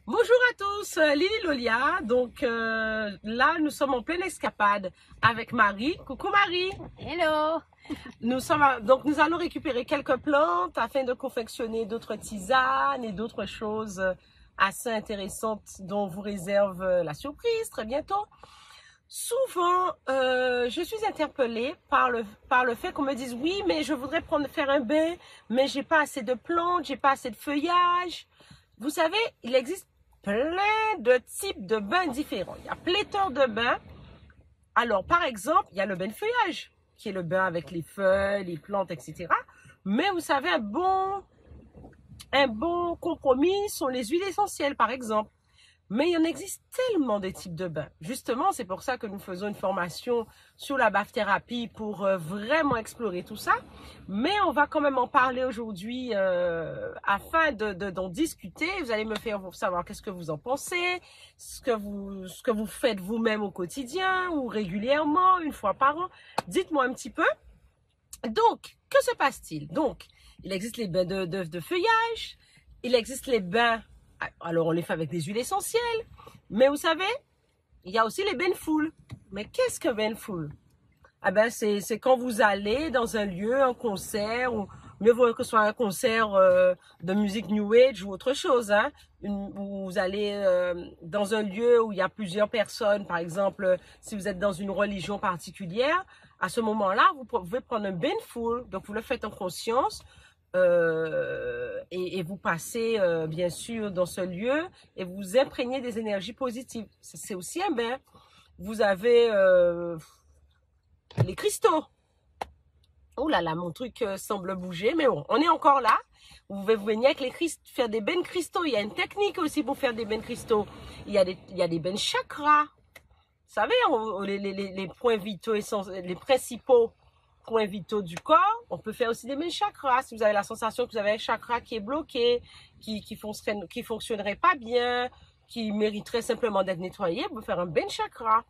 Bonjour à tous, Lily Lolia. Donc là, nous sommes en pleine escapade avec Marie. Coucou Marie. Hello. Nous allons récupérer quelques plantes afin de confectionner d'autres tisanes et d'autres choses assez intéressantes dont on vous réserve la surprise très bientôt. Souvent, je suis interpellée par le fait qu'on me dise oui, mais je voudrais faire un bain, mais j'ai pas assez de plantes, j'ai pas assez de feuillage. Vous savez, il existe plein de types de bains différents. Il y a pléthore de bains. Alors, par exemple, il y a le bain de feuillage, qui est le bain avec les feuilles, les plantes, etc. Mais vous savez, un bon compromis sont les huiles essentielles, par exemple. Mais il en existe tellement de types de bains. Justement, c'est pour ça que nous faisons une formation sur la bath-thérapie pour vraiment explorer tout ça. Mais on va quand même en parler aujourd'hui afin d'en discuter. Vous allez me faire savoir qu'est-ce que vous en pensez, ce que vous faites vous-même au quotidien ou régulièrement, une fois par an. Dites-moi un petit peu. Donc, que se passe-t-il? Donc, il existe les bains de feuillage, il existe les bains. Alors, on les fait avec des huiles essentielles. Mais vous savez, il y a aussi les bains de foule. Mais qu'est-ce que bain de foule? Ah ben, c'est quand vous allez dans un lieu, un concert, ou mieux vaut que ce soit un concert de musique New Age ou autre chose, hein, où vous allez dans un lieu où il y a plusieurs personnes, par exemple, si vous êtes dans une religion particulière, à ce moment-là, vous pouvez prendre un bain de foule. Donc, vous le faites en conscience. Et vous passez bien sûr dans ce lieu et vous imprégnez des énergies positives. C'est aussi un bain. Vous avez les cristaux. Oh là là, mon truc semble bouger, mais bon, on est encore là. Vous pouvez venir avec les cristaux, faire des bains de cristaux. Il y a une technique aussi pour faire des bains de cristaux. Il y a des bains de chakras. Vous savez, les points vitaux, les principaux points vitaux du corps. On peut faire aussi des bains de chakras. Si vous avez la sensation que vous avez un chakra qui est bloqué, qui fonctionnerait pas bien, qui mériterait simplement d'être nettoyé, vous pouvez faire un bain de chakra.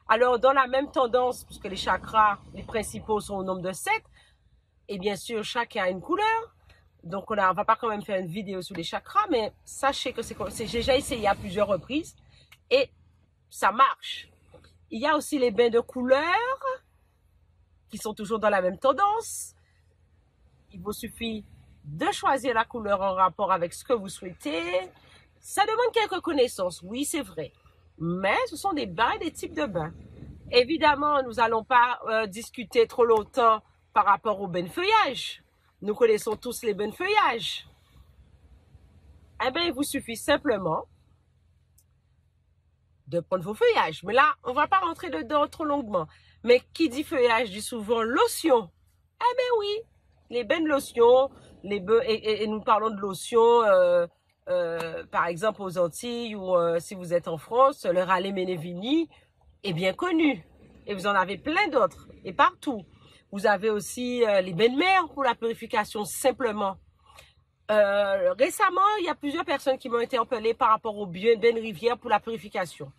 Alors, dans la même tendance, puisque les chakras, les principaux sont au nombre de 7, et bien sûr, chacun a une couleur. Donc, on va pas quand même faire une vidéo sur les chakras, mais sachez que j'ai déjà essayé à plusieurs reprises et ça marche. Il y a aussi les bains de couleurs qui sont toujours dans la même tendance. Il vous suffit de choisir la couleur en rapport avec ce que vous souhaitez. Ça demande quelques connaissances, oui, c'est vrai. Mais ce sont des bains et des types de bains. Évidemment, nous n'allons pas discuter trop longtemps par rapport aux bains de feuillage. Nous connaissons tous les bains de feuillage. Eh bien, il vous suffit simplement de prendre vos feuillages. Mais là, on ne va pas rentrer dedans trop longuement. Mais qui dit feuillage dit souvent lotion. Eh bien oui, les bains de lotion, et nous parlons de lotion, par exemple aux Antilles ou si vous êtes en France, le Raleigh Ménévini est bien connu. Et vous en avez plein d'autres, et partout. Vous avez aussi les bains de mer pour la purification, simplement. Récemment, il y a plusieurs personnes qui m'ont interpellé par rapport aux bains de rivière pour la purification.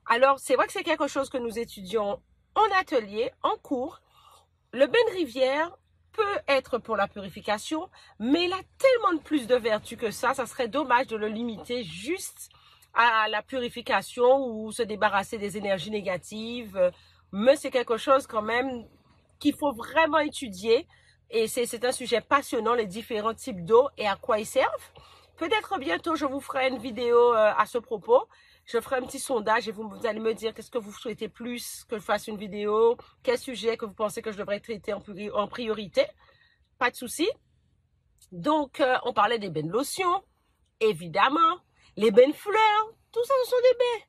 Alors, c'est vrai que c'est quelque chose que nous étudions en atelier, en cours. Le bain de rivière peut être pour la purification, mais il a tellement de plus de vertus que ça serait dommage de le limiter juste à la purification ou se débarrasser des énergies négatives. Mais c'est quelque chose quand même qu'il faut vraiment étudier. Et c'est un sujet passionnant, les différents types d'eau et à quoi ils servent. Peut-être bientôt, je vous ferai une vidéo à ce propos. Je ferai un petit sondage et vous allez me dire qu'est-ce que vous souhaitez plus que je fasse une vidéo, quel sujet que vous pensez que je devrais traiter en priorité. Pas de souci. Donc, on parlait des bains de lotion, évidemment, les bains de fleurs, tout ça, ce sont des bains.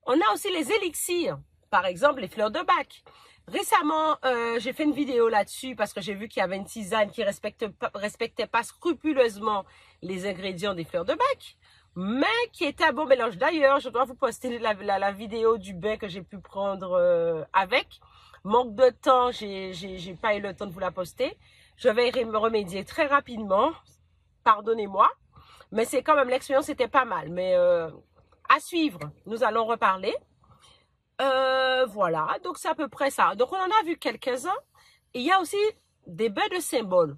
On a aussi les élixirs, par exemple les fleurs de bac. Récemment, j'ai fait une vidéo là-dessus parce que j'ai vu qu'il y avait une tisane qui respectait pas scrupuleusement les ingrédients des fleurs de bac, mais qui était un bon mélange. D'ailleurs, je dois vous poster la vidéo du bain que j'ai pu prendre avec. Manque de temps, j'ai pas eu le temps de vous la poster. Je vais me remédier très rapidement. Pardonnez-moi. Mais c'est quand même, l'expérience était pas mal. Mais à suivre, nous allons reparler. Voilà, donc c'est à peu près ça. Donc on en a vu quelques-uns. Il y a aussi des bains de symboles.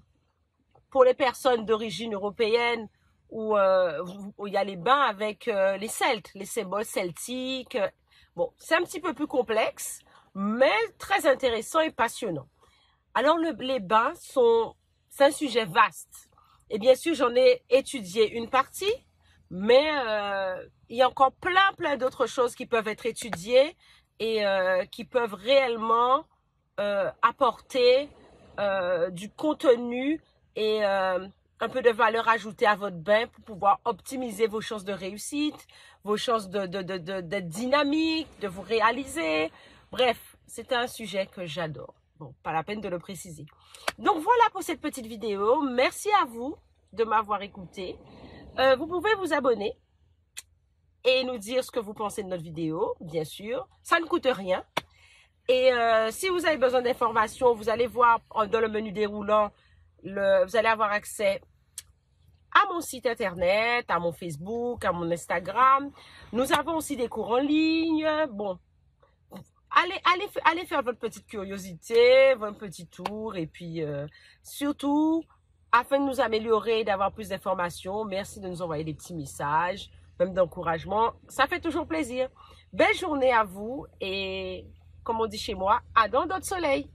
Pour les personnes d'origine européenne où il y a les bains avec les Celtes, les symboles celtiques. Bon, c'est un petit peu plus complexe, mais très intéressant et passionnant. Alors, les bains c'est un sujet vaste. Et bien sûr, j'en ai étudié une partie, mais il y a encore plein d'autres choses qui peuvent être étudiées et qui peuvent réellement apporter du contenu et un peu de valeur ajoutée à votre bain pour pouvoir optimiser vos chances de réussite, vos chances d'être dynamique, de vous réaliser. Bref, c'est un sujet que j'adore. Bon, pas la peine de le préciser. Donc voilà pour cette petite vidéo. Merci à vous de m'avoir écouté. Vous pouvez vous abonner et nous dire ce que vous pensez de notre vidéo, bien sûr. Ça ne coûte rien. Et si vous avez besoin d'informations, vous allez voir dans le menu déroulant, vous allez avoir accès à mon site internet, à mon Facebook, à mon Instagram. Nous avons aussi des cours en ligne. Bon, allez faire votre petite curiosité, votre petit tour. Et puis, surtout, afin de nous améliorer, d'avoir plus d'informations, merci de nous envoyer des petits messages, même d'encouragement. Ça fait toujours plaisir. Belle journée à vous et, comme on dit chez moi, à dans d'autres soleils.